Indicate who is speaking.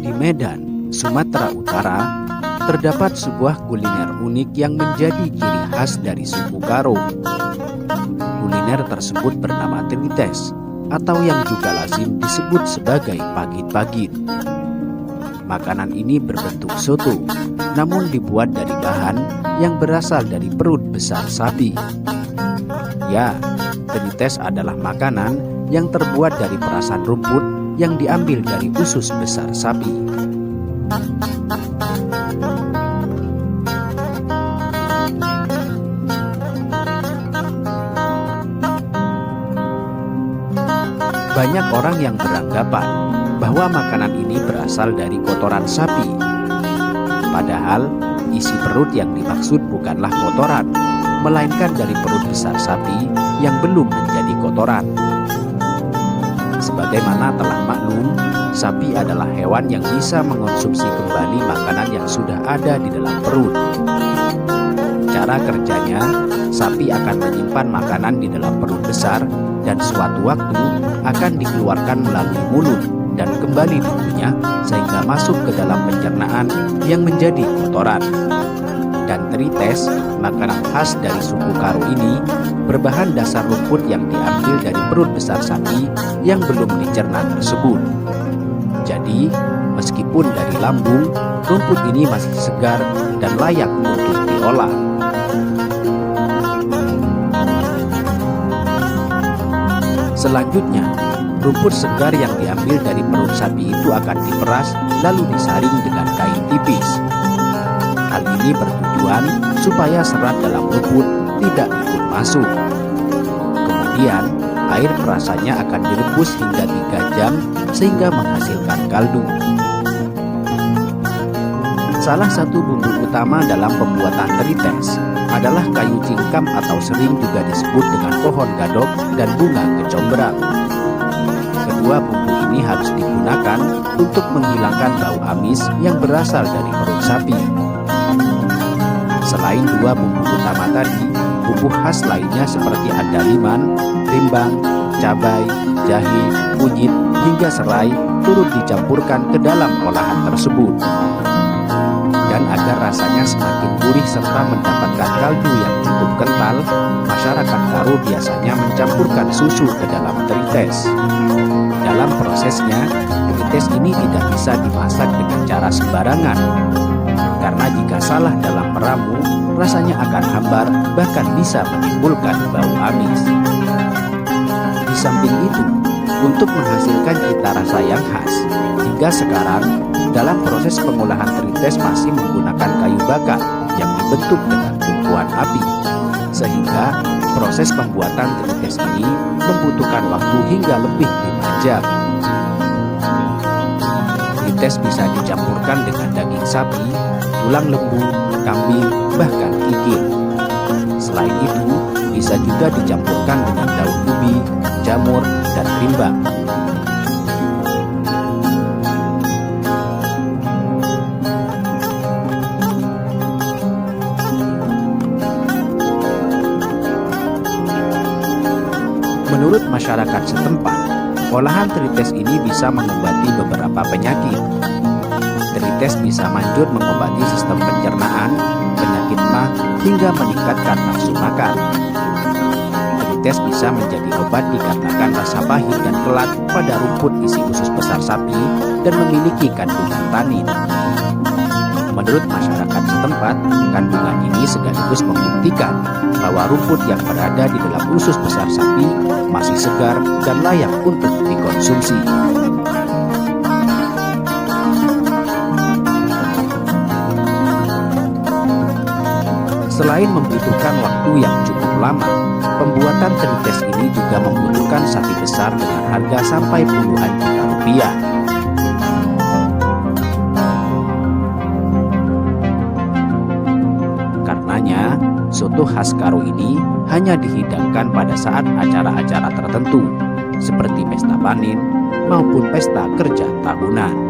Speaker 1: Di Medan, Sumatera Utara, terdapat sebuah kuliner unik yang menjadi ciri khas dari suku Karo. Kuliner tersebut bernama Trites, atau yang juga lazim disebut sebagai pagit-pagit. Makanan ini berbentuk soto, namun dibuat dari bahan yang berasal dari perut besar sapi. Ya, Trites adalah makanan yang terbuat dari perasan rumput yang diambil dari usus besar sapi. Banyak orang yang beranggapan bahwa makanan ini berasal dari kotoran sapi. Padahal, isi perut yang dimaksud bukanlah kotoran, melainkan dari perut besar sapi yang belum menjadi kotoran. Sebagaimana telah maklum, sapi adalah hewan yang bisa mengonsumsi kembali makanan yang sudah ada di dalam perut. Cara kerjanya, sapi akan menyimpan makanan di dalam perut besar dan suatu waktu akan dikeluarkan melalui mulut dan kembali dikunyah sehingga masuk ke dalam pencernaan yang menjadi kotoran. Dan Trites, makanan khas dari suku Karo ini, berbahan dasar rumput yang diambil dari perut besar sapi yang belum dicerna tersebut. Jadi, meskipun dari lambung, rumput ini masih segar dan layak untuk diolah. Selanjutnya, rumput segar yang diambil dari perut sapi itu akan diperas lalu disaring dengan kain tipis. Hal ini bertujuan supaya serat dalam rumput tidak ikut masuk. Kemudian, air perasannya akan direbus hingga 3 jam sehingga menghasilkan kaldu. Salah satu bumbu utama dalam pembuatan Trites adalah kayu cingkam atau sering juga disebut dengan pohon gadok dan bunga kecombrang. Kedua bumbu ini harus digunakan untuk menghilangkan bau amis yang berasal dari perut sapi. Selain dua bumbu utama tadi, bumbu khas lainnya seperti andaliman, rimbang, cabai, jahe, kunyit, hingga serai turut dicampurkan ke dalam olahan tersebut. Dan agar rasanya semakin gurih serta mendapatkan kaldu yang cukup kental, masyarakat Karo biasanya mencampurkan susu ke dalam Trites. Dalam prosesnya, Trites ini tidak bisa dimasak dengan cara sembarangan. Karena jika salah dalam meramu, rasanya akan hambar, bahkan bisa menimbulkan bau amis. Di samping itu, untuk menghasilkan cita rasa yang khas, hingga sekarang dalam proses pengolahan Trites masih menggunakan kayu bakar yang dibentuk dengan tumpuan api, sehingga proses pembuatan Trites ini membutuhkan waktu hingga lebih 5 jam. Trites bisa dicampurkan dengan daging sapi, tulang lembu, kambing, bahkan kikil. Selain itu, bisa juga dicampurkan dengan daun ubi, jamur, dan rimbang. Menurut masyarakat setempat, olahan Trites ini bisa mengobati beberapa penyakit. Trites bisa manjur mengobati sistem pencernaan, penyakit mah, hingga meningkatkan nafsu makan. Trites bisa menjadi obat dikarenakan rasa pahit dan kelat pada rumput isi usus besar sapi dan memiliki kandungan tanin. Menurut masyarakat setempat, kandungan ini sekaligus membuktikan bahwa rumput yang berada di dalam usus besar sapi masih segar dan layak untuk dikonsumsi. Selain membutuhkan waktu yang cukup lama, pembuatan Trites ini juga membutuhkan sapi besar dengan harga sampai puluhan juta rupiah. Karenanya, soto khas Karo ini hanya dihidangkan pada saat acara-acara tertentu, seperti pesta panen maupun pesta kerja tahunan.